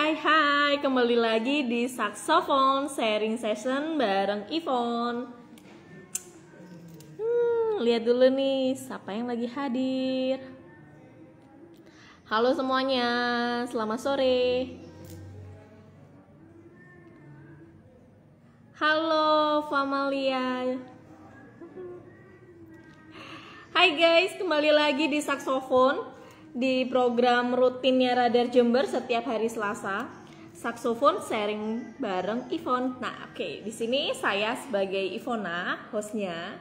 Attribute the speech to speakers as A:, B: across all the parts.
A: Hai, kembali lagi di Saxophone Sharing Session bareng Yvonne. Lihat dulu nih, siapa yang lagi hadir. Halo semuanya, selamat sore. Halo Famalia. Hai guys, kembali lagi di Saxophone, di program rutinnya Radar Jember setiap hari Selasa. Saxophone sharing bareng Yvonne. Nah, oke, di sini saya sebagai Ivona, hostnya.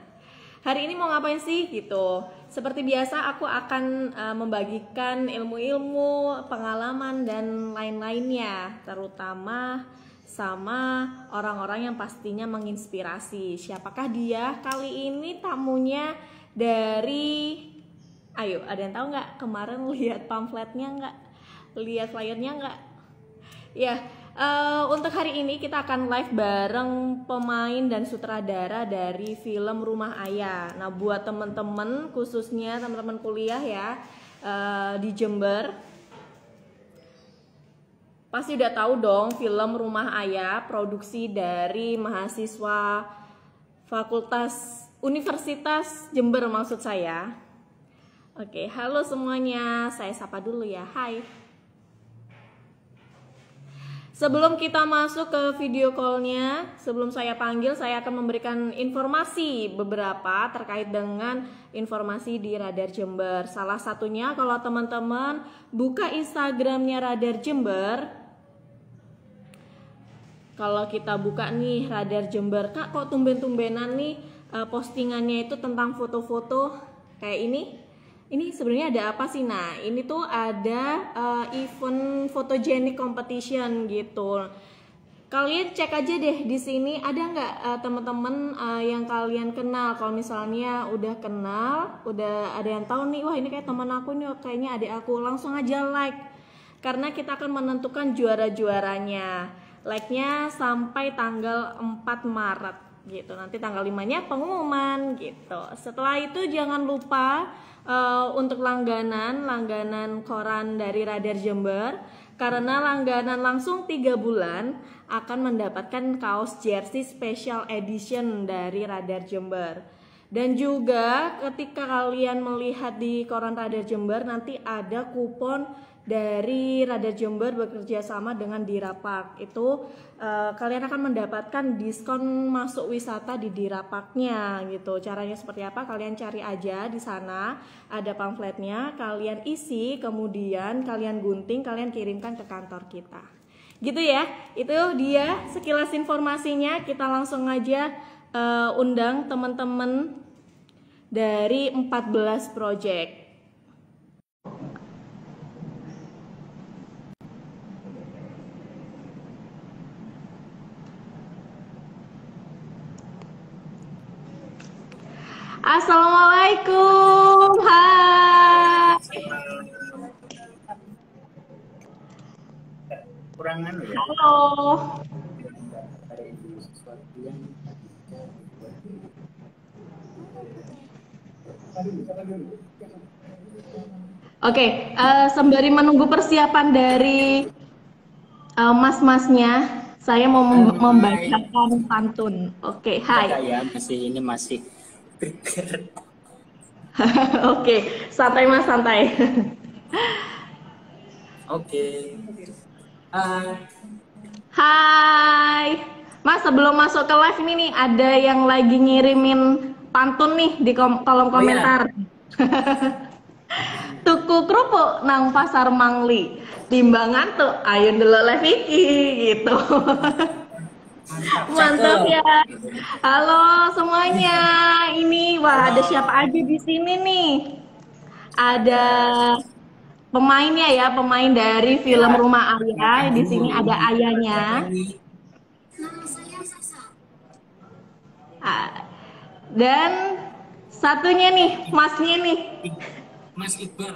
A: Hari ini mau ngapain sih gitu? Seperti biasa aku akan membagikan ilmu-ilmu, pengalaman dan lain-lainnya, terutama sama orang-orang yang pastinya menginspirasi. Siapakah dia? Kali ini tamunya dari, ayo, ada yang tahu nggak? Kemarin lihat pamfletnya nggak? Lihat flyernya nggak? Ya, untuk hari ini kita akan live bareng pemain dan sutradara dari film Rumah Ayah. Nah, buat teman-teman, khususnya teman-teman kuliah ya di Jember, pasti udah tahu dong film Rumah Ayah, produksi dari mahasiswa Fakultas Universitas Jember maksud saya. Oke, halo semuanya, saya sapa dulu ya, hai. Sebelum kita masuk ke video call-nya, sebelum saya panggil, saya akan memberikan informasi beberapa terkait dengan informasi di Radar Jember. Salah satunya kalau teman-teman buka Instagramnya Radar Jember, kalau kita buka nih Radar Jember, Kak kok tumben-tumbenan nih postingannya itu tentang foto-foto kayak ini. Ini sebenarnya ada apa sih? Nah, ini tuh ada event photogenic competition gitu. Kalian cek aja deh di sini ada nggak teman-teman yang kalian kenal. Kalau misalnya udah kenal, udah ada yang tahu nih, wah ini kayak teman aku nih, kayaknya adik aku, langsung aja like. Karena kita akan menentukan juara-juaranya. Like-nya sampai tanggal 4 Maret gitu. Nanti tanggal 5-nya pengumuman gitu. Setelah itu jangan lupa untuk langganan koran dari Radar Jember, karena langganan langsung 3 bulan akan mendapatkan kaos jersey special edition dari Radar Jember. Dan juga ketika kalian melihat di koran Radar Jember, nanti ada kupon dari Radar Jember bekerja sama dengan Dirapak. Itu kalian akan mendapatkan diskon masuk wisata di Dirapaknya gitu. Caranya seperti apa? Kalian cari aja di sana, ada pamfletnya, kalian isi, kemudian kalian gunting, kalian kirimkan ke kantor kita. Gitu ya. Itu dia sekilas informasinya. Kita langsung aja undang teman-teman dari 14 project. Assalamualaikum, hai.
B: Kurangan ya.
A: Halo. Oke, sembari menunggu persiapan dari mas-masnya, saya mau membacakan pantun. Oke, hai.
B: Ya, masih
A: Oke, santai mas, santai.
B: Oke.
A: Hai, mas, sebelum masuk ke live ini nih, ada yang lagi ngirimin pantun nih di kolom komentar. Tuku kerupuk nang pasar Mangli, timbangan tuh ayo dulu live iki gitu. Mantap ya. Halo semuanya. Ini wah, ada siapa aja di sini nih? Ada pemainnya ya, pemain dari film Rumah Ayah. Di sini ada ayahnya. Dan satunya nih, masnya nih.
B: Mas Iqbal.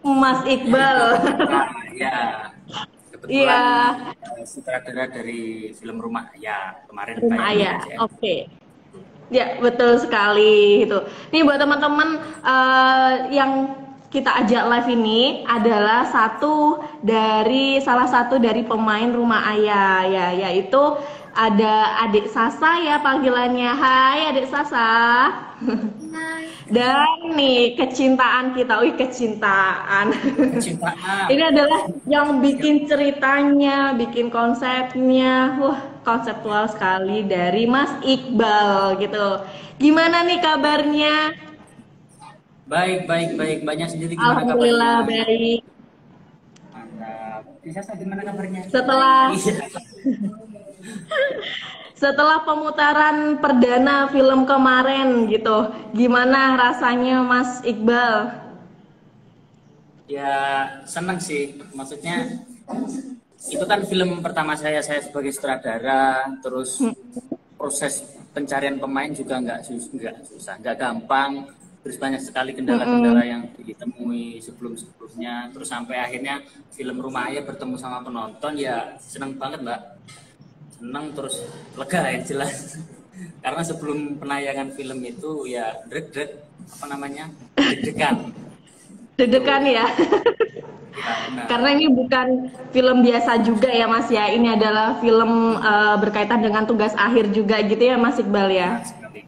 A: Mas Iqbal.
B: Ya. Kebetulan sutradara dari film Rumah Ayah kemarin.
A: Rumah Ayah. Oke. Ya, betul sekali itu. Nih buat teman-teman yang kita ajak live ini adalah salah satu dari pemain Rumah Ayah ya, yaitu ada Adik Sasa ya panggilannya. Hai Adik Sasa. Dan nih kecintaan kita, kecintaan.
B: Kecintaan.
A: Ini adalah yang bikin ceritanya, bikin konsepnya, konseptual sekali dari Mas Iqbal gitu. Gimana nih kabarnya?
B: Baik. Banyak sendiri gimana
A: Alhamdulillah
B: kabarnya?
A: baik.
B: Mantap. Bisa saya gimana kabarnya?
A: Setelah pemutaran perdana film kemarin gitu, gimana rasanya Mas Iqbal?
B: Ya senang sih, maksudnya itu kan film pertama saya sebagai sutradara, terus proses pencarian pemain juga nggak susah, nggak gampang. Terus banyak sekali kendala-kendala yang ditemui sebelumnya. Terus sampai akhirnya film Rumah Ayah bertemu sama penonton, ya seneng banget Mbak. Seneng terus lega ya jelas. Karena sebelum penayangan film itu ya deg-degan.
A: Deg-degan ya.
B: Ya,
A: Karena ini bukan film biasa juga ya Mas ya. Ini adalah film berkaitan dengan tugas akhir juga gitu ya Mas Iqbal ya.
B: Benar sekali.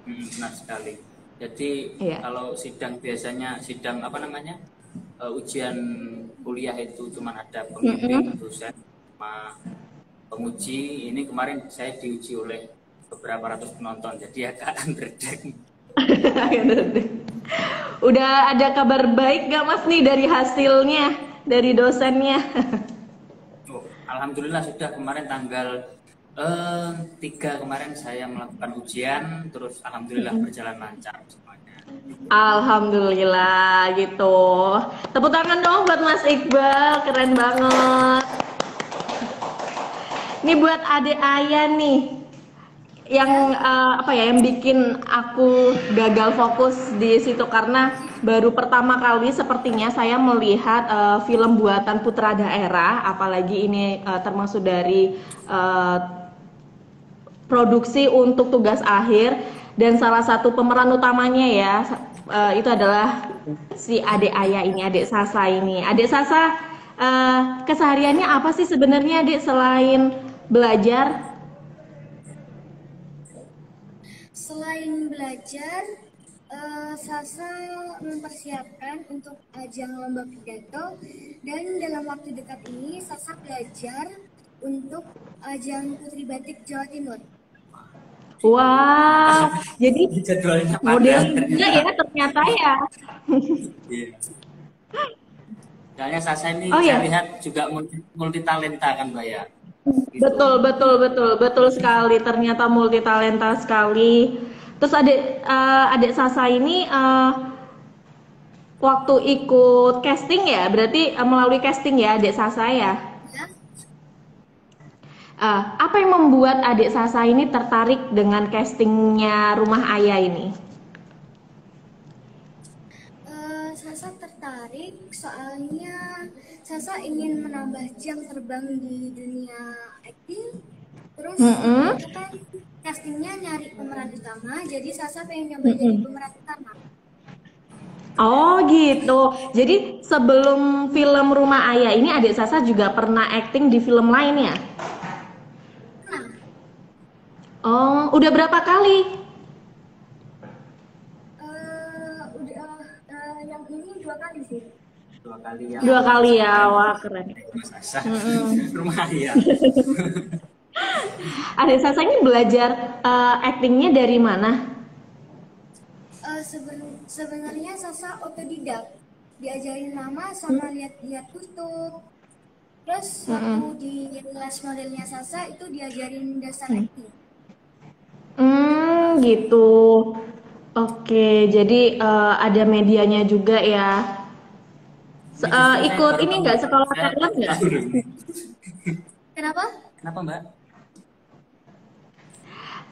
B: Benar sekali. Jadi kalau biasanya sidang ujian kuliah itu cuma ada pembimbing, dosen, sama penguji. Ini kemarin saya diuji oleh beberapa ratus penonton, jadi agak berdek.
A: Udah ada kabar baik gak Mas nih dari hasilnya, dari dosennya?
B: Alhamdulillah sudah, kemarin tanggal 3 kemarin saya melakukan ujian, terus alhamdulillah berjalan lancar semuanya.
A: Alhamdulillah gitu. Tepuk tangan dong buat Mas Iqbal, keren banget. Ini buat adik Ayah nih, yang yang bikin aku gagal fokus di situ karena baru pertama kali sepertinya saya melihat film buatan putra daerah, apalagi ini termasuk dari produksi untuk tugas akhir, dan salah satu pemeran utamanya ya itu adalah si adik Ayah ini, Adik Sasa ini. Adik Sasa kesehariannya apa sih sebenarnya Adik selain belajar?
C: Selain belajar, Sasa mempersiapkan untuk ajang lomba pidato, dan dalam waktu dekat ini Sasa belajar untuk ajang Putri Batik Jawa Timur.
A: Wow, jadi model juga ya ternyata ya.
B: Soalnya Sasa ini saya lihat juga multi talenta kan Mbak ya.
A: Betul sekali, ternyata multi talenta sekali. Terus adik Sasa ini waktu ikut casting ya, berarti melalui casting ya adik Sasa ya. Apa yang membuat adik Sasa ini tertarik dengan castingnya Rumah Ayah ini?
C: Sasa tertarik soalnya Sasa ingin menambah jam terbang di dunia acting. Terus itu kan castingnya nyari pemeran utama, jadi Sasa pengen nyoba jadi pemeran utama.
A: Oh gitu. Jadi sebelum film Rumah Ayah ini adik Sasa juga pernah acting di film lain ya? Oh, udah berapa kali?
C: Yang ini 2 kali sih.
B: 2 kali ya.
A: 2 kali ya, wah keren.
B: Rumah Ayah.
A: Adik Sasa ini belajar actingnya dari mana?
C: Sebenarnya Sasa otodidak, diajarin mama sama lihat-lihat YouTube. Terus waktu di kelas modelnya Sasa itu diajarin dasar acting.
A: Gitu. Oke, jadi ada medianya juga ya. Ikut ini nggak, sekolah talent nggak?
C: Kenapa?
B: Kenapa Mbak?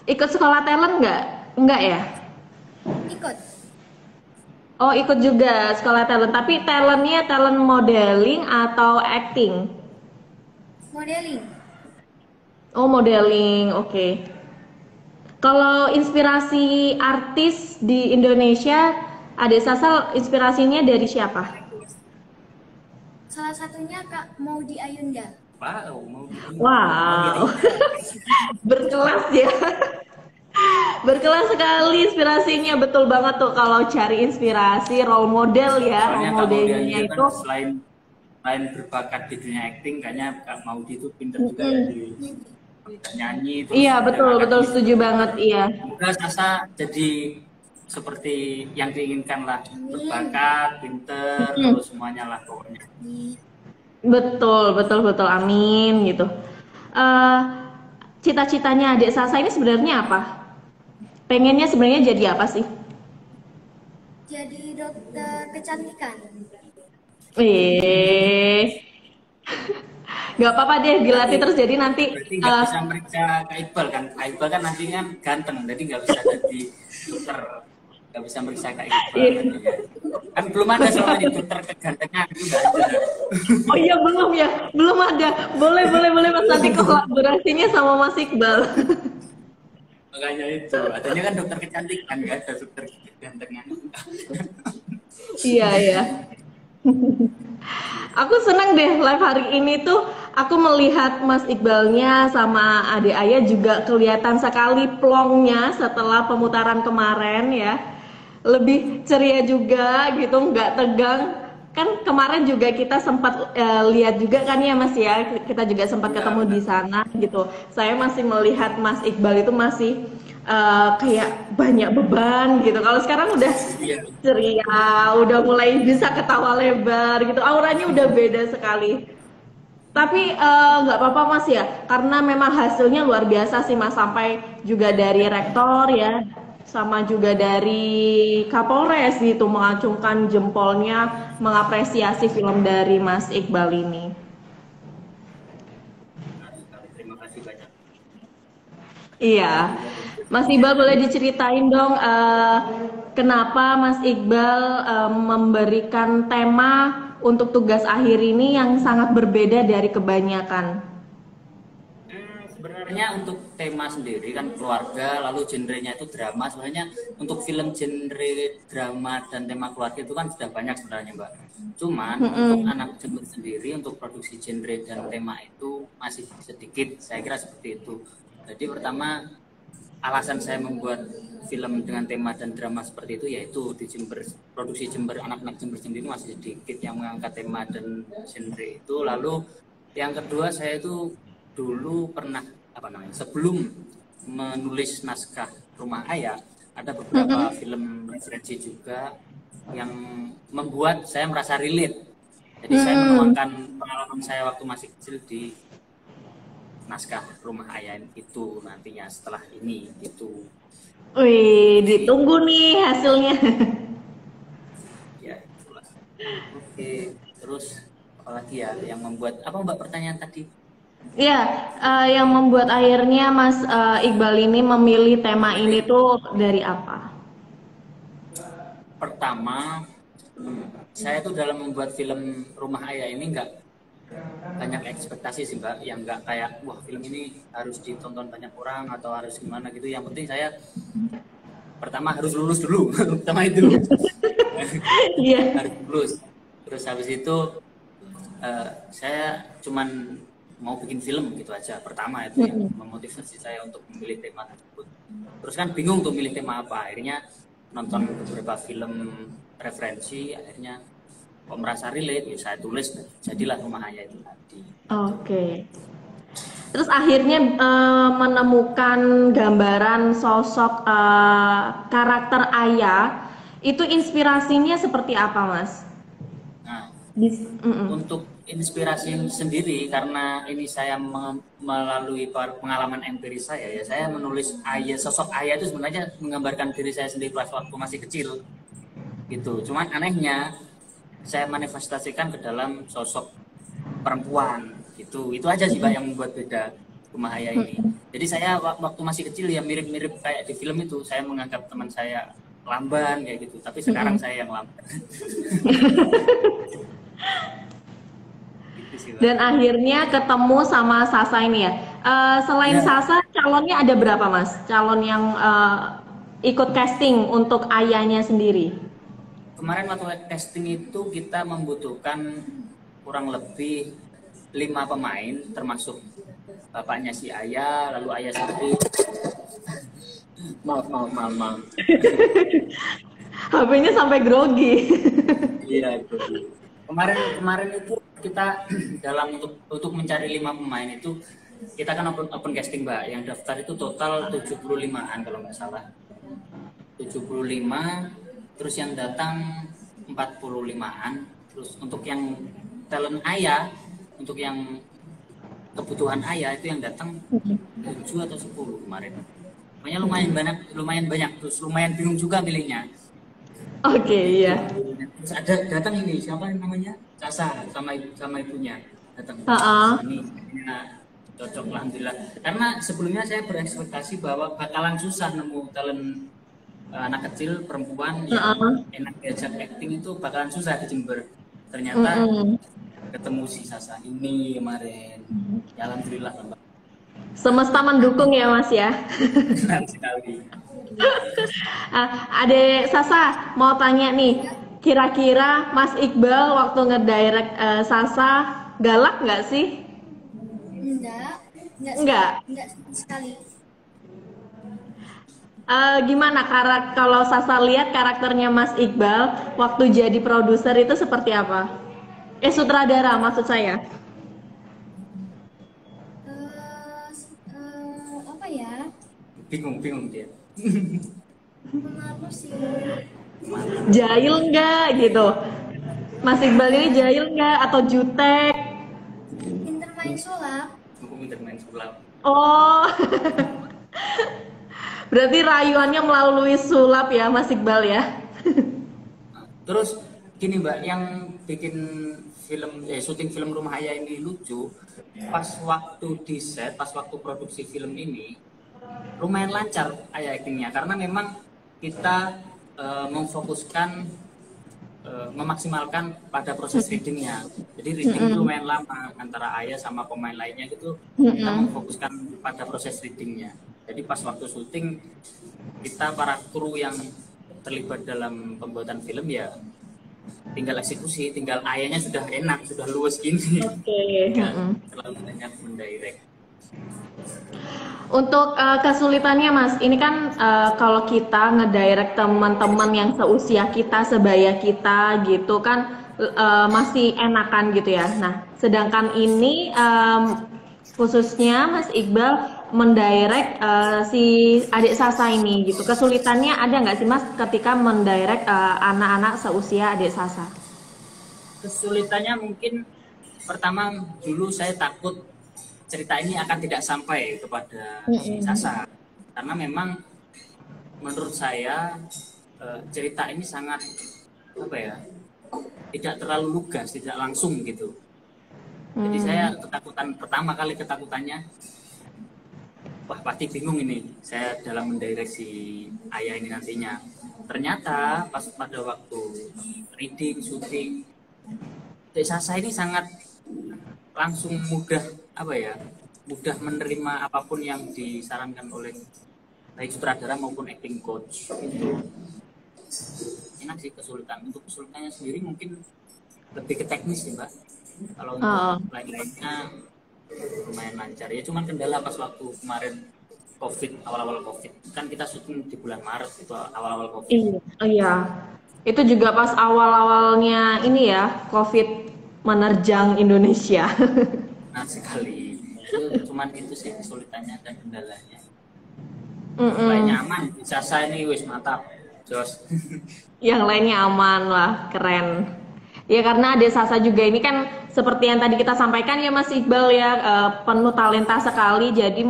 A: Ikut sekolah talent nggak? Nggak ya?
C: Ikut.
A: Oh, ikut juga sekolah talent. Tapi talentnya talent modeling atau acting?
C: Modeling.
A: Oh, modeling. Oke. Kalau inspirasi artis di Indonesia Adik Sasa inspirasinya dari siapa?
C: Salah satunya Kak Maudy Ayunda.
A: Wow, berkelas ya. Berkelas sekali inspirasinya, betul banget tuh kalau cari inspirasi role model ya, role
B: Soalnya Kak Maudy
A: modelnya
B: Ayunda
A: itu.
B: kan selain berbakat di dunia acting, kayaknya Kak Maudy itu pinter juga ya di nyanyi. Terus
A: Iya betul setuju banget iya.
B: semoga Sasa jadi seperti yang diinginkan lah, berbakat, pinter, terus semuanya lah pokoknya.
A: Betul amin gitu. Cita-citanya adik Sasa ini sebenarnya apa? Pengennya sebenarnya jadi apa sih?
C: Jadi dokter kecantikan.
A: Nggak apa-apa deh dilatih terus jadi nanti
B: Berarti nggak bisa meriksa Kak Iqbal kan? Kak Iqbal kan nanti kan ganteng, jadi nggak bisa jadi dokter, nggak bisa meriksa Kak Iqbal. Nantinya. Kan belum ada soalnya dokter kegantengan itu nggak ada.
A: oh iya belum ada. Boleh Mas nanti kolaborasinya sama Mas Iqbal.
B: Makanya itu, adanya kan dokter kecantikan, nggak ada dokter kegantengan.
A: Iya. Aku senang deh live hari ini tuh aku melihat Mas Iqbalnya sama Ade Aya juga kelihatan sekali plongnya setelah pemutaran kemarin ya. Lebih ceria juga gitu, nggak tegang. Kan kemarin juga kita sempat lihat juga kan ya Mas ya, kita juga sempat ketemu di sana gitu. Saya masih melihat Mas Iqbal itu masih kayak banyak beban gitu. Kalau sekarang udah ceria, udah mulai bisa ketawa lebar gitu. Auranya udah beda sekali. Tapi nggak apa-apa Mas ya, karena memang hasilnya luar biasa sih Mas. Sampai juga dari rektor ya, sama juga dari Kapolres gitu mengacungkan jempolnya, mengapresiasi film dari Mas Iqbal ini.
B: Terima kasih banyak.
A: Iya, Mas Iqbal boleh diceritain dong kenapa Mas Iqbal memberikan tema untuk tugas akhir ini yang sangat berbeda dari kebanyakan?
B: Sebenarnya untuk tema sendiri kan keluarga, lalu genrenya itu drama. Sebenarnya untuk film genre drama dan tema keluarga itu kan sudah banyak sebenarnya Mbak. Cuman untuk anak jember sendiri, untuk produksi genre dan tema itu masih sedikit. Saya kira seperti itu. Jadi pertama alasan saya membuat film dengan tema dan drama seperti itu yaitu di Jember, produksi Jember, anak-anak Jember sendiri masih sedikit yang mengangkat tema dan genre itu. Lalu yang kedua, saya itu dulu pernah sebelum menulis naskah Rumah Ayah, ada beberapa film referensi juga yang membuat saya merasa relate. Jadi saya menuangkan pengalaman saya waktu masih kecil di naskah Rumah Ayah itu nantinya setelah ini gitu.
A: Wih, ditunggu nih hasilnya.
B: Ya, itulah. Oke, terus apa lagi ya yang membuat apa Mbak pertanyaan tadi?
A: Iya, yang membuat akhirnya Mas Iqbal ini memilih tema ini tuh dari apa?
B: Pertama, saya tuh dalam membuat film Rumah Ayah ini nggak banyak ekspektasi sih Mbak, yang nggak kayak wah film ini harus ditonton banyak orang atau harus gimana gitu. Yang penting saya pertama harus lulus dulu, pertama itu.
A: Iya.
B: Harus lulus. Terus habis itu saya cuman mau bikin film gitu aja. Pertama itu yang memotivasi saya untuk memilih tema tersebut. Terus kan bingung tuh milih tema apa. Akhirnya nonton beberapa film referensi, akhirnya kok merasa relate, ya saya tulis, jadilah Rumah Ayah itu tadi.
A: Oke. Terus akhirnya menemukan gambaran sosok karakter ayah, itu inspirasinya seperti apa, Mas?
B: Nah, untuk inspirasi sendiri, karena ini saya melalui pengalaman empiris saya, ya saya menulis ayah, sosok ayah itu sebenarnya menggambarkan diri saya sendiri pas waktu masih kecil, gitu. Cuman anehnya saya manifestasikan ke dalam sosok perempuan gitu. Itu aja sih Mbak yang membuat beda Rumah Ayah ini. Jadi saya waktu masih kecil ya mirip-mirip kayak di film itu. Saya menganggap teman saya lamban kayak gitu. Tapi sekarang saya yang lamban. Gitu sih, Mbak.
A: Dan akhirnya ketemu sama Sasa ini ya. Selain Sasa, calonnya ada berapa Mas? Calon yang ikut casting untuk ayahnya sendiri?
B: kemarin waktu casting itu kita membutuhkan kurang lebih 5 pemain, termasuk bapaknya si Ayah, lalu Ayah sendiri. Maaf.
A: HP-nya sampai grogi.
B: Iya itu. Kemarin itu kita dalam untuk mencari 5 pemain itu kita kan open casting Mbak. Yang daftar itu total 75-an kalau nggak salah. 75, terus yang datang 45-an. Terus untuk yang talent Ayah, untuk yang kebutuhan Ayah itu yang datang 7 atau 10 kemarin. Makanya lumayan banyak, terus lumayan bingung juga milihnya.
A: Oke, iya.
B: Terus ada datang ini siapa namanya? Sasa sama ibunya datang. Ini ya, cocok alhamdulillah. Karena sebelumnya saya berekspektasi bahwa bakalan susah nemu talent anak kecil perempuan yang enak diajak acting itu bakalan susah di Jember. Ternyata ketemu si Sasa ini kemarin. Ya alhamdulillah Mbak.
A: Semesta mendukung ya Mas ya.
B: Senang sekali.
A: Adek Sasa mau tanya nih, kira-kira Mas Iqbal waktu ngedirect Sasa galak nggak sih? Enggak
C: sama sekali.
A: Gimana kalau Sasa lihat karakternya Mas Iqbal waktu jadi produser itu seperti apa? Sutradara maksud saya.
C: Apa ya?
B: Bingung dia.
C: Malu sih.
A: Jahil nggak gitu? Mas Iqbal ini jahil nggak atau jutek?
C: Pinter main sulap.
B: Pinter main sulap.
A: Oh, berarti rayuannya melalui sulap ya Mas Iqbal ya?
B: Terus gini Mbak, yang bikin syuting film Rumah Ayah ini lucu, pas waktu di set, pas waktu produksi film ini lumayan lancar Ayah actingnya, karena memang kita memfokuskan memaksimalkan pada proses readingnya. Jadi reading itu lumayan lama antara Ayah sama pemain lainnya gitu, kita memfokuskan pada proses readingnya. Jadi pas waktu syuting kita para kru yang terlibat dalam pembuatan film ya tinggal eksekusi, tinggal Ayahnya sudah enak, sudah luwes gini.
A: Oke.
B: Terlalu banyak mendirect.
A: Untuk kesulitannya Mas, ini kan kalau kita ngedirect teman-teman yang seusia kita, sebaya kita gitu kan masih enakan gitu ya. Nah, sedangkan ini khususnya Mas Iqbal mendirect si adik Sasa ini gitu. Kesulitannya ada nggak sih Mas ketika mendirect anak-anak seusia adik Sasa?
B: Kesulitannya mungkin pertama dulu saya takut cerita ini akan tidak sampai kepada si Sasa, karena memang menurut saya cerita ini sangat tidak terlalu lugas, tidak langsung gitu. Jadi saya pertama kali ketakutannya, wah pasti bingung ini saya dalam mendirect si Ayah ini nantinya. Ternyata pas pada waktu reading, syuting, Sasa ini sangat langsung mudah menerima apapun yang disarankan oleh baik sutradara maupun acting coach. Itu enak sih. Kesulitannya sendiri mungkin lebih ke teknis sih Mbak. Kalau untuk lain-lainnya lumayan lancar ya, cuman kendala pas waktu kemarin awal-awal COVID kan kita syuting di bulan Maret, itu awal-awal COVID.
A: Iya, itu juga pas awal-awalnya ini ya COVID menerjang Indonesia.
B: Nah sekali itu cuman itu sih kesulitannya dan kendalanya. Lainnya aman, Sasa ini wis mantap, jos.
A: Yang lainnya aman lah, keren. Ya karena adik Sasa juga ini kan seperti yang tadi kita sampaikan ya Mas Iqbal ya, penuh talenta sekali. Jadi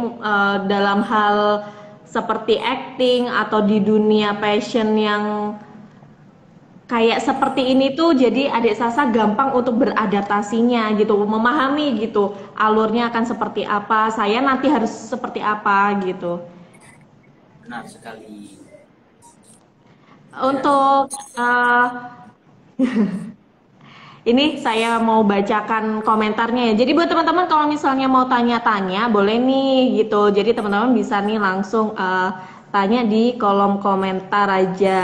A: dalam hal seperti acting atau di dunia passion yang kayak seperti ini tuh, jadi adik Sasa gampang untuk beradaptasinya gitu, memahami gitu alurnya akan seperti apa, saya nanti harus seperti apa gitu.
B: Benar sekali.
A: Untuk ini saya mau bacakan komentarnya ya. Jadi buat teman-teman kalau misalnya mau tanya-tanya boleh nih gitu. Jadi teman-teman bisa nih langsung tanya di kolom komentar aja.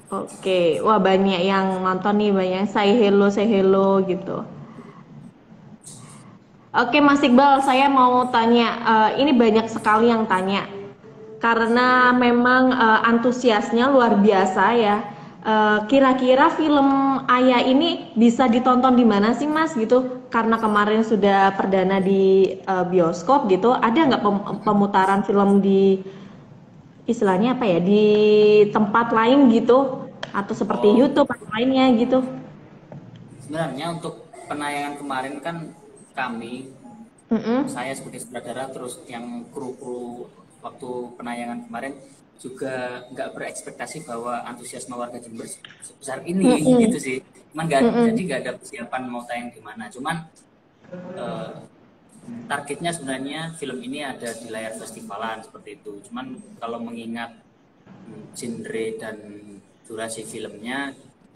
A: Oke, wah banyak yang nonton nih, banyak yang say hello gitu. Oke Mas Iqbal, saya mau tanya, ini banyak sekali yang tanya, karena memang antusiasnya luar biasa ya. Kira-kira film Ayah ini bisa ditonton di mana sih Mas gitu? Karena kemarin sudah perdana di bioskop gitu, ada nggak pemutaran film di istilahnya apa ya, di tempat lain gitu? Atau seperti
B: Oh,
A: YouTube atau lainnya gitu?
B: sebenarnya untuk penayangan kemarin kan kami,
A: Mm-mm.
B: saya sebagai sutradara, terus yang kru-kru waktu penayangan kemarin juga nggak berekspektasi bahwa antusiasme warga Jember sebesar ini
A: Mm-mm.
B: gitu sih. Cuman nggak, jadi
A: Mm-mm.
B: nggak ada persiapan mau tayang di mana. Cuman eh, targetnya sebenarnya film ini ada di layar festivalan seperti itu. Cuman kalau mengingat genre dan durasi filmnya,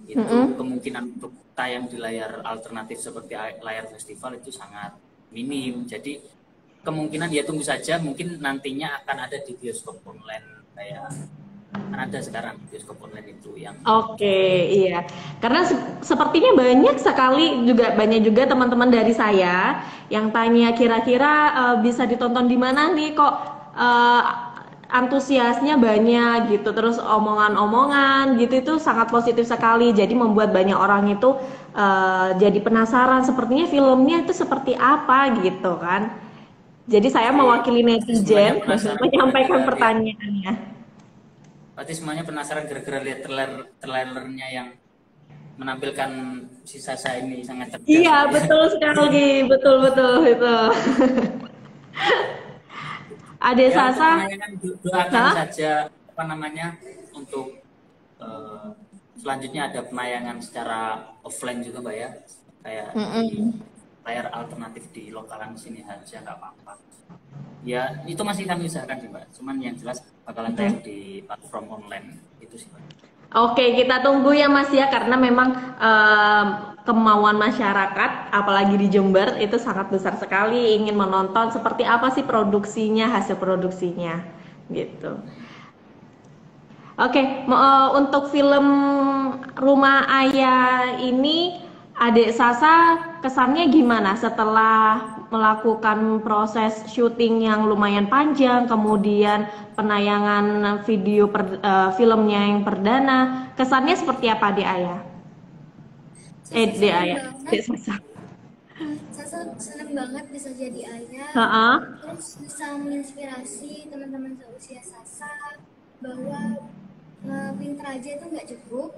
B: itu
A: Mm-mm.
B: kemungkinan untuk tayang di layar alternatif seperti layar festival itu sangat minim. Jadi kemungkinan ya tunggu saja, mungkin nantinya akan ada di bioskop online, kayak kan ada sekarang bioskop online itu yang
A: Oke, iya. Karena sepertinya banyak juga teman-teman dari saya yang tanya kira-kira bisa ditonton di mana nih kok eh, antusiasnya banyak gitu. Terus omongan-omongan gitu itu sangat positif sekali. Jadi membuat banyak orang itu jadi penasaran sepertinya filmnya itu seperti apa gitu kan. Jadi saya
B: pasti
A: mewakili
B: pasti semuanya
A: netizen
B: penasaran
A: menyampaikan
B: gara-gara lihat,
A: pertanyaannya.
B: pasti semuanya penasaran gara-gara lihat trailernya yang menampilkan si Sasa ini sangat cerdas
A: Iya,
B: gitu ya.
A: betul sekali. Betul, betul, itu. Ade
B: Ya untuk
A: Sasa,
B: penayangan doakan
A: hah?
B: saja apa namanya, untuk eh, selanjutnya ada penayangan secara offline juga Mbak ya, kayak di
A: Mm-mm.
B: layar alternatif di lokalan sini aja nggak apa-apa. Ya itu masih kami usahakan sih Mbak, cuman yang jelas bakalan tayang di platform online itu sih Mbak.
A: Oke, kita tunggu ya Mas ya, karena memang kemauan masyarakat, apalagi di Jember, itu sangat besar sekali ingin menonton seperti apa sih produksinya, hasil produksinya, gitu. Oke, untuk film Rumah Ayah ini, Adik Sasa kesannya gimana setelah melakukan proses syuting yang lumayan panjang, kemudian penayangan filmnya yang perdana, kesannya seperti apa Adik Ayah?
C: Sasa
A: Adik
C: seneng
A: Ayah,
C: banget.
A: Adik Sasa.
C: Sasa seneng banget bisa jadi ayah,
A: Heeh.
C: terus bisa menginspirasi teman-teman seusia Sasa bahwa pinter aja itu nggak cukup,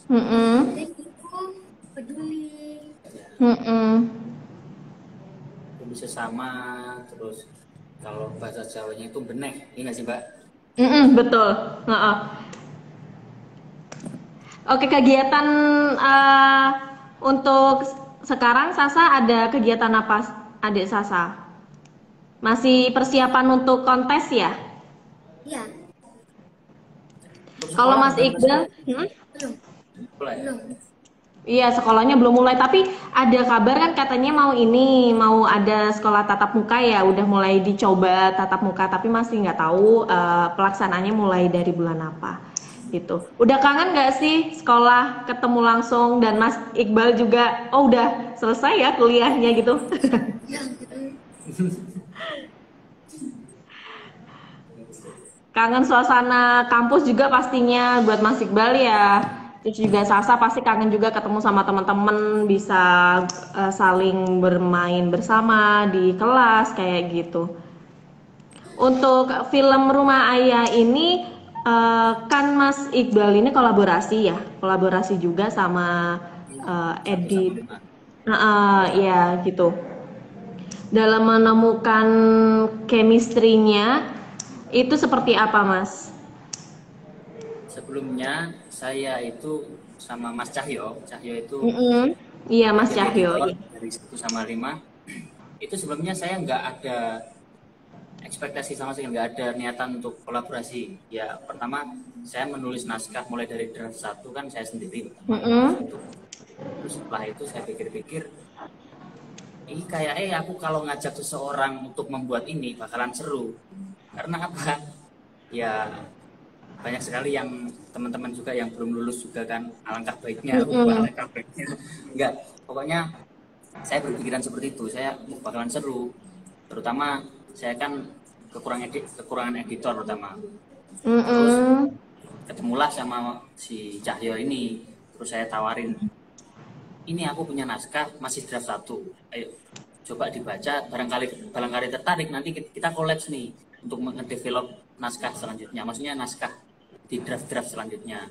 C: yang
A: Mm-mm.
C: penting itu peduli.
A: Mm-mm.
B: Lebih sesama, terus kalau bahasa Jawanya itu beneh, ini nggak sih Mbak?
A: Mm-mm, betul. Heeh. Oke, kegiatan eh, untuk sekarang Sasa ada kegiatan apa, Adik Sasa? Masih persiapan untuk kontes ya?
C: Ya,
B: Untuk
A: Kalau
B: sekolah
A: Mas
B: gimana Mas?
A: Iqbal,
C: belum,
B: Sekolah ya?
C: belum.
A: iya sekolahnya belum mulai, tapi ada kabar kan katanya mau ada sekolah tatap muka ya, udah mulai dicoba tatap muka, tapi masih nggak tahu pelaksanaannya mulai dari bulan apa gitu. Udah kangen nggak sih sekolah ketemu langsung dan Mas Iqbal juga, oh udah selesai ya kuliahnya gitu.
C: Ya, gitu.
A: Kangen suasana kampus juga pastinya buat Mas Iqbal ya. Terus juga Sasa pasti kangen juga ketemu sama teman-teman, bisa saling bermain bersama di kelas kayak gitu. Untuk film Rumah Ayah ini kan Mas Iqbal ini kolaborasi ya, kolaborasi juga sama
B: Iya, satu sama
A: Edit.
B: lima.
A: Ya gitu. Dalam menemukan chemistry-nya itu seperti apa, Mas?
B: Sebelumnya saya itu sama Mas Cahyo, Cahyo itu
A: Mm-mm. Iya, Mas
B: jadi
A: Cahyo.
B: editor
A: Iya.
B: dari 1 sama 5. Itu sebelumnya saya nggak ada ekspektasi sama sekali, nggak ada niatan untuk kolaborasi. Ya pertama saya menulis naskah mulai dari draft 1 kan saya sendiri pertama draft
A: Mm-mm.
B: 1. Terus setelah itu saya pikir-pikir, ini kayak aku kalau ngajak seseorang untuk membuat ini bakalan seru. Karena apa? Ya banyak sekali yang teman-teman juga yang belum lulus juga kan, alangkah baiknya, alangkah baiknya. Enggak, pokoknya saya berpikiran seperti itu, saya bakalan seru. Terutama saya kan kekurangan editor pertama. Terus ketemulah sama si Cahyo ini, terus saya tawarin, ini aku punya naskah masih draft 1, ayo coba dibaca, barangkali tertarik, nanti kita kolaps nih untuk mendevelop naskah selanjutnya, maksudnya naskah di draft selanjutnya.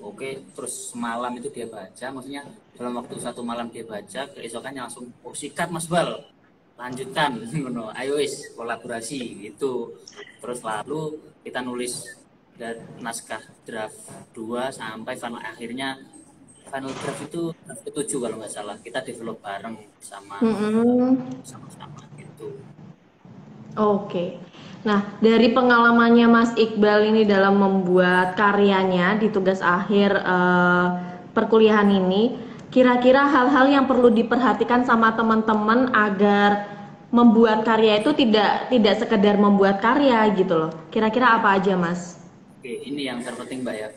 B: Oke, terus semalam itu dia baca, maksudnya dalam waktu 1 malam dia baca, keesokannya langsung, oh sikat Mas Bal, lanjutkan, ayo wis kolaborasi gitu. Terus lalu kita nulis dari naskah draft 2 sampai final draft itu draft ke-7 kalau nggak salah, kita develop bareng sama gitu.
A: Oke. Nah, dari pengalamannya Mas Iqbal ini dalam membuat karyanya di tugas akhir perkuliahan ini, kira-kira hal-hal yang perlu diperhatikan sama teman-teman agar membuat karya itu tidak sekedar membuat karya gitu loh. Kira-kira apa aja, Mas?
B: Oke, ini yang terpenting Mbak ya.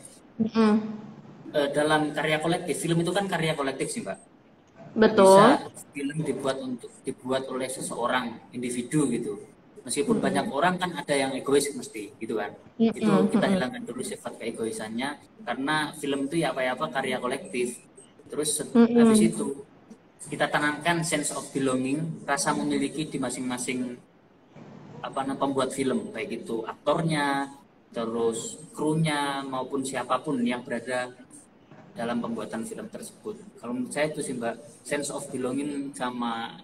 B: Dalam karya kolektif, film itu kan karya kolektif sih Mbak.
A: Betul.
B: Bisa film dibuat oleh seseorang individu gitu. Meskipun banyak orang kan ada yang egois mesti gitu kan. Itu kita hilangkan dulu sifat keegoisannya, karena film itu ya apa karya kolektif. Terus habis itu kita tanamkan sense of belonging, rasa memiliki di masing-masing pembuat film, baik itu aktornya, terus krunya maupun siapapun yang berada dalam pembuatan film tersebut. Kalau menurut saya itu sih Mbak, sense of belonging sama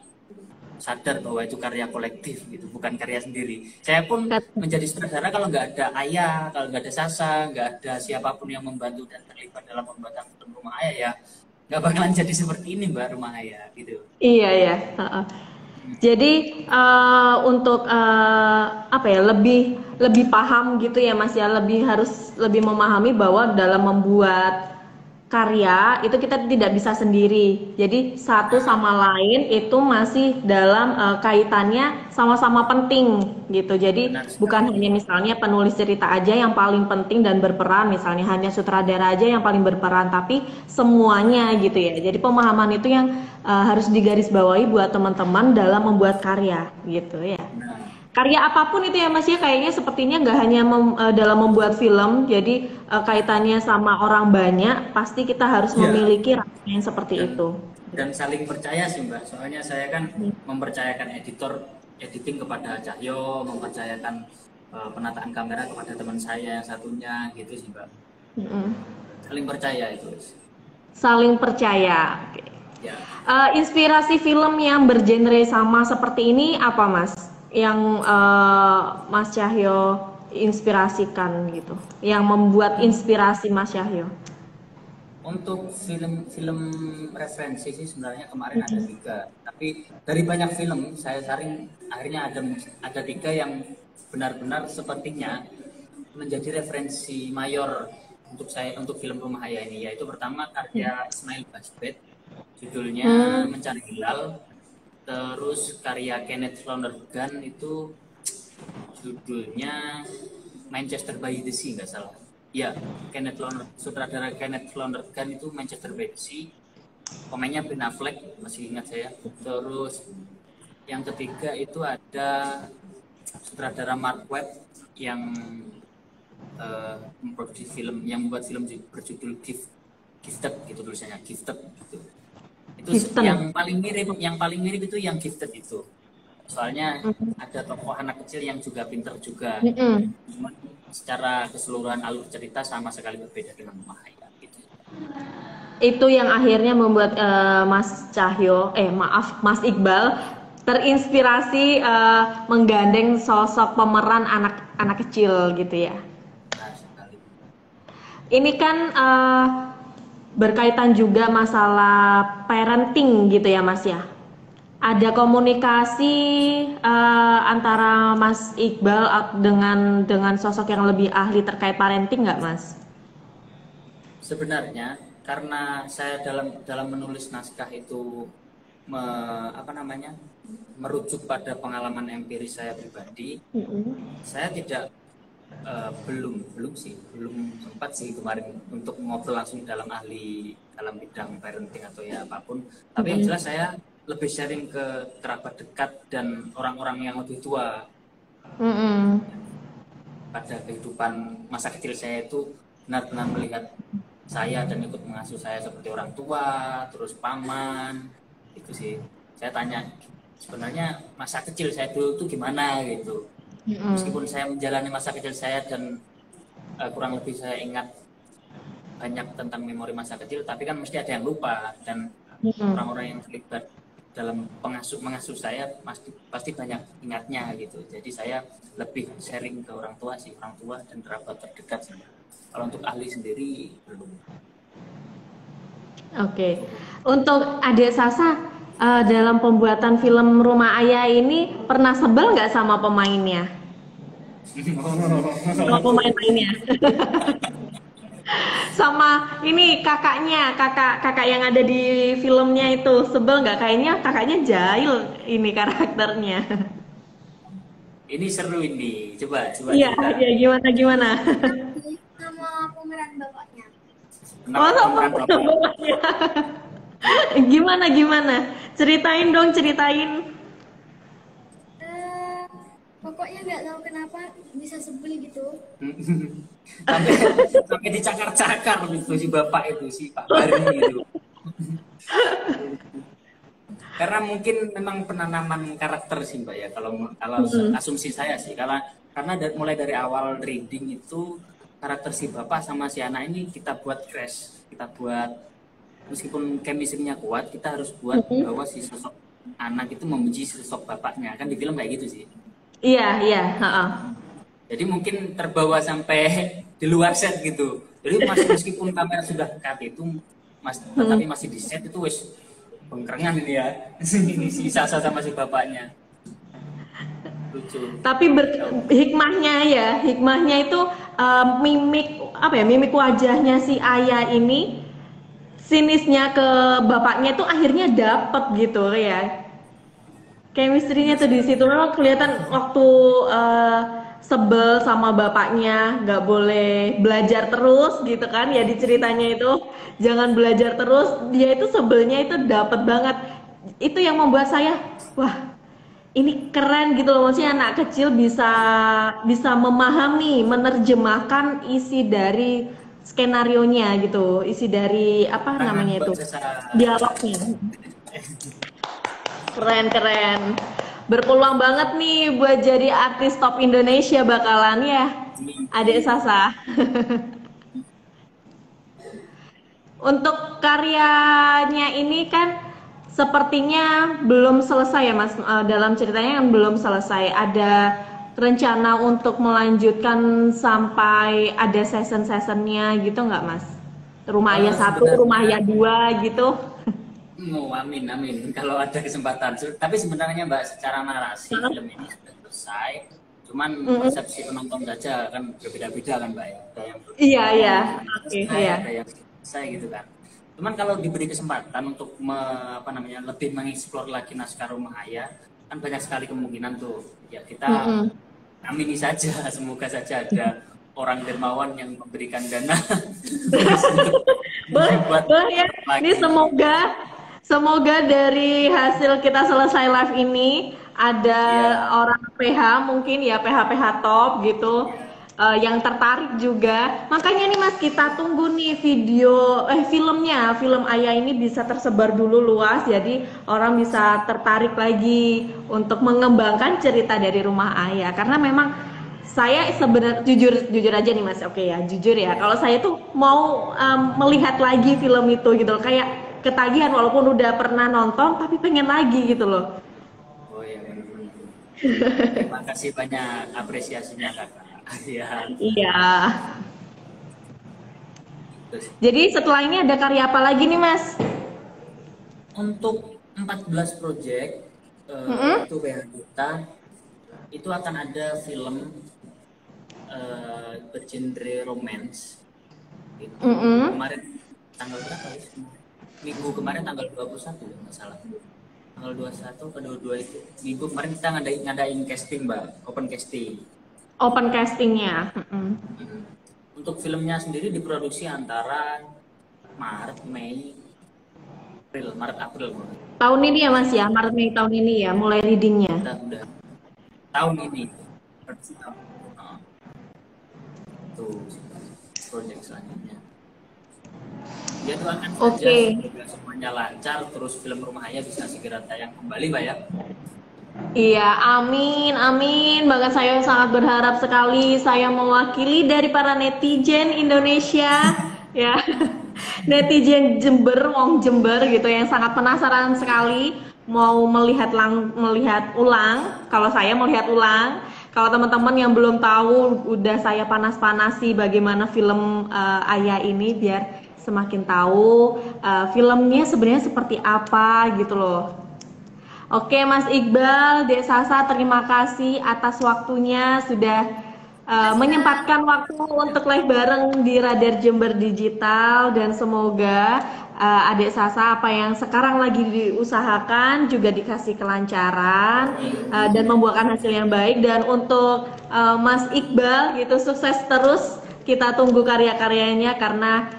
B: sadar bahwa itu karya kolektif gitu, bukan karya sendiri. Saya pun menjadi sutradara kalau nggak ada Ayah, kalau nggak ada Sasa, nggak ada siapapun yang membantu dan terlibat dalam pembuatan film Rumah Ayah, ya nggak bakalan jadi seperti ini Mbak, Rumah Ayah gitu.
A: Iya ya. Jadi untuk lebih paham gitu ya Mas ya, harus lebih memahami bahwa dalam membuat karya itu kita tidak bisa sendiri. Jadi satu sama lain itu masih dalam kaitannya sama-sama penting gitu. Jadi bukan hanya misalnya penulis cerita aja yang paling penting dan berperan, misalnya hanya sutradara aja yang paling berperan, tapi semuanya gitu ya. Jadi pemahaman itu yang harus digarisbawahi buat teman-teman dalam membuat karya gitu ya. Karya apapun itu ya Mas ya, kayaknya sepertinya nggak hanya dalam membuat film, jadi kaitannya sama orang banyak, pasti kita harus memiliki rasa yang seperti itu.
B: Dan saling percaya sih Mbak, soalnya saya kan mempercayakan editing kepada Cahyo, mempercayakan penataan kamera kepada teman saya yang satunya gitu sih Mbak. Saling percaya itu.
A: Saling percaya.
B: Ya.
A: Inspirasi film yang bergenre sama seperti ini apa Mas? Yang Mas Cahyo inspirasikan gitu, yang membuat inspirasi Mas Cahyo?
B: Untuk film referensi sih sebenarnya kemarin ada 3, tapi dari banyak film saya saring akhirnya ada 3 yang benar-benar sepertinya menjadi referensi mayor untuk saya untuk film Rumah Ayah ini, yaitu pertama karya Ismail Basbet, judulnya Mencari Hilal. Terus karya Kenneth Lonergan itu judulnya Manchester by the Sea, nggak salah. Ya, sutradara Kenneth Lonergan itu Manchester by the Sea. Pemainnya Ben Affleck, masih ingat saya. Terus yang ketiga itu ada sutradara Mark Webb yang memproduksi film, yang membuat film berjudul Gifted gitu tulisannya, Gifted gitu. Itu yang paling mirip itu yang Gifted itu, soalnya ada tokoh anak kecil yang juga pinter juga, cuma secara keseluruhan alur cerita sama sekali berbeda dengan Rumah Ayah gitu.
A: Itu yang akhirnya membuat Mas Mas Iqbal terinspirasi menggandeng sosok pemeran anak kecil gitu ya.
B: Nah, sekali.
A: Ini kan berkaitan juga masalah parenting gitu ya Mas ya. Ada komunikasi antara Mas Iqbal dengan sosok yang lebih ahli terkait parenting nggak Mas?
B: Sebenarnya karena saya dalam menulis naskah itu merujuk pada pengalaman empiris saya pribadi, saya tidak Belum sih, belum sempat sih kemarin untuk ngobrol langsung dalam bidang parenting atau ya apapun. Tapi yang jelas saya lebih sharing ke kerabat dekat dan orang-orang yang lebih tua. Pada kehidupan masa kecil saya itu benar-benar melihat saya dan ikut mengasuh saya seperti orang tua, terus paman, itu sih. Saya tanya sebenarnya masa kecil saya dulu itu gimana gitu. Meskipun saya menjalani masa kecil saya dan kurang lebih saya ingat banyak tentang memori masa kecil, tapi kan mesti ada yang lupa, dan orang-orang yang terlibat dalam mengasuh saya pasti banyak ingatnya gitu. Jadi saya lebih sharing ke orang tua dan kerabat terdekat sih. Kalau untuk ahli sendiri belum.
A: Oke. Untuk adik Sasa, dalam pembuatan film Rumah Ayah ini pernah sebel nggak sama pemainnya? Sama pemain-pemainnya? Sama ini kakak yang ada di filmnya itu sebel nggak? Kayaknya kakaknya jahil ini karakternya.
B: Ini seru ini, coba
A: Iya,
B: cerita.
A: ya gimana?
C: Nama pemeran bapaknya.
B: Pemeran bapak.
A: Gimana? Ceritain dong.
C: Pokoknya nggak tahu kenapa bisa sebel gitu.
B: sampai dicakar-cakar gitu si bapak itu, si Pak Bari gitu. Karena mungkin memang penanaman karakter sih Mbak ya, kalau asumsi saya sih, karena mulai dari awal reading itu karakter si bapak sama si anak ini kita buat crash, kita buat meskipun chemistry-nya kuat, kita harus buat bahwa si sosok anak itu membenci sosok bapaknya, kan di film kayak gitu sih.
A: Iya.
B: Jadi mungkin terbawa sampai di luar set gitu. Jadi meskipun kamera sudah cut itu, tapi masih di set itu wes bengkerengan ini ya. Ini si Sasa sama si bapaknya. Lucu.
A: Tapi hikmahnya itu mimik wajahnya si ayah ini, sinisnya ke bapaknya itu akhirnya dapet gitu ya. Chemistry-nya tuh di situ memang kelihatan waktu sebel sama bapaknya, nggak boleh belajar terus gitu kan ya, di ceritanya itu jangan belajar terus, dia itu sebelnya itu dapet banget. Itu yang membuat saya, wah ini keren gitu loh, maksudnya anak kecil bisa memahami, menerjemahkan isi dari skenarionya gitu, isi dari apa namanya itu, dialognya. Keren. Berpeluang banget nih buat jadi artis top Indonesia bakalan ya, adik Sasa. Untuk karyanya ini kan sepertinya belum selesai ya Mas, dalam ceritanya kan belum selesai. Ada rencana untuk melanjutkan sampai ada season-seasonnya gitu nggak Mas? Rumah Ayah 1, Rumah Ayah 2 gitu?
B: Amin. Kalau ada kesempatan. Tapi sebenarnya Mbak, secara narasi film ini sudah selesai. Cuman persepsi penonton saja kan berbeda-beda kan Mbak ya. Ada yang
A: Iya. Oke.
B: Ada yang selesai gitu kan. Cuman kalau diberi kesempatan untuk lebih mengeksplor lagi naskah Rumah Ayah, kan banyak sekali kemungkinan tuh. Ya kita amini saja, semoga saja ada orang dermawan yang memberikan dana.
A: boleh ya. Ini semoga dari hasil kita selesai live ini ada orang PH mungkin ya, PH top gitu, yang tertarik juga. Makanya nih Mas, kita tunggu nih film Ayah ini bisa tersebar dulu luas, jadi orang bisa tertarik lagi untuk mengembangkan cerita dari Rumah Ayah. Karena memang saya sebenarnya jujur aja nih Mas, oke ya, jujur ya, kalau saya tuh mau melihat lagi film itu gitu loh, kayak ketagihan walaupun udah pernah nonton tapi pengen lagi gitu loh.
B: Oh iya, benar. Terima kasih banyak apresiasinya Kakak.
A: Iya. Jadi setelah ini ada karya apa lagi nih Mas?
B: Untuk 14 project itu PH kita itu akan ada film bergenre romance. Kemarin tanggal berapa ya? Minggu kemarin tanggal 21 ya nggak salah. Tanggal 21 ke 22 itu. Minggu kemarin kita ngadain casting Mbak, open casting.
A: Open castingnya.
B: Untuk filmnya sendiri diproduksi antara Maret, Mei, April, Maret, April.
A: Tahun ini ya Mas ya, Maret Mei tahun ini ya, mulai readingnya.
B: Udah tahun ini. Oh, itu proyek selanjutnya. Ya doakan saja semoga semuanya lancar, terus film Rumah Ayah bisa segera tayang kembali, Mbak ya.
A: Iya, amin, amin. Bahkan saya sangat berharap sekali saya mewakili dari para netizen Indonesia, ya, netizen Jember, wong Jember gitu yang sangat penasaran sekali mau melihat ulang. Kalau saya melihat ulang, kalau teman-teman yang belum tahu, udah saya panas-panasi bagaimana film Ayah ini biar semakin tahu filmnya sebenarnya seperti apa gitu loh. Oke Mas Iqbal, Dek Sasa, terima kasih atas waktunya sudah menyempatkan waktu untuk live bareng di Radar Jember Digital, dan semoga Adik Sasa apa yang sekarang lagi diusahakan juga dikasih kelancaran dan membuahkan hasil yang baik. Dan untuk Mas Iqbal gitu, sukses terus, kita tunggu karya-karyanya karena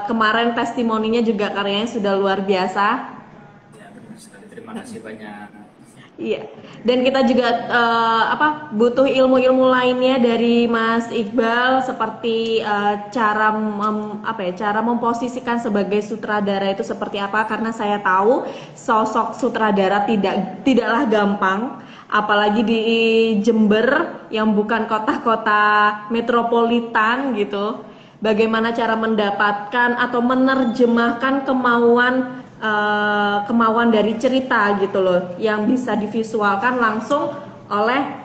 A: kemarin testimoninya juga karyanya sudah luar biasa.
B: Terima kasih banyak.
A: Iya, dan kita juga butuh ilmu-ilmu lainnya dari Mas Iqbal seperti cara memposisikan sebagai sutradara itu seperti apa, karena saya tahu sosok sutradara tidaklah gampang, apalagi di Jember yang bukan kota-kota metropolitan gitu. Bagaimana cara mendapatkan atau menerjemahkan kemauan dari cerita gitu loh, yang bisa divisualkan langsung oleh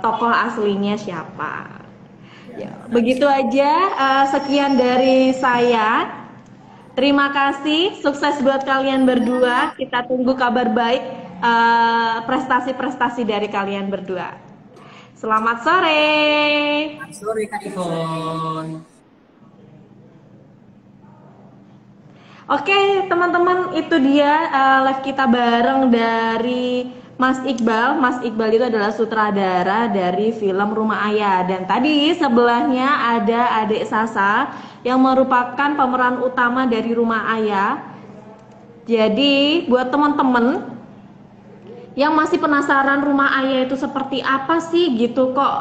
A: tokoh aslinya siapa. Ya, begitu aja, sekian dari saya. Terima kasih, sukses buat kalian berdua. Kita tunggu kabar baik, prestasi-prestasi dari kalian berdua. Selamat sore.
B: Selamat sore Kak Ivon.
A: Oke teman-teman, itu dia live kita bareng dari Mas Iqbal. Mas Iqbal itu adalah sutradara dari film Rumah Ayah. Dan tadi sebelahnya ada Adik Sasa yang merupakan pemeran utama dari Rumah Ayah. Jadi buat teman-teman yang masih penasaran Rumah Ayah itu seperti apa sih gitu, kok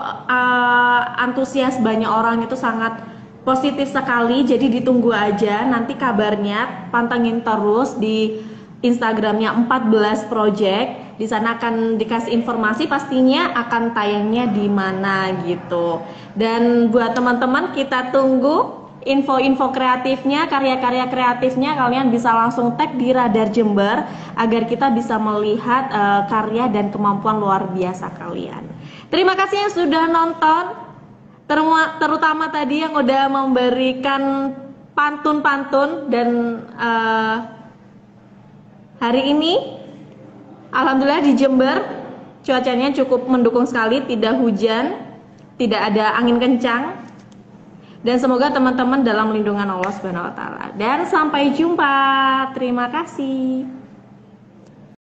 A: antusias banyak orang itu sangat positif sekali, jadi ditunggu aja nanti kabarnya, pantengin terus di Instagramnya 14 Project. Di sana akan dikasih informasi pastinya akan tayangnya di mana gitu. Dan buat teman-teman, kita tunggu info-info kreatifnya, karya-karya kreatifnya. Kalian bisa langsung tag di Radar Jember agar kita bisa melihat karya dan kemampuan luar biasa kalian. Terima kasih yang sudah nonton, terutama tadi yang udah memberikan pantun-pantun. Dan hari ini alhamdulillah di Jember cuacanya cukup mendukung sekali, tidak hujan, tidak ada angin kencang, dan semoga teman-teman dalam lindungan Allah Subhanahu wa taala. Dan sampai jumpa. Terima kasih.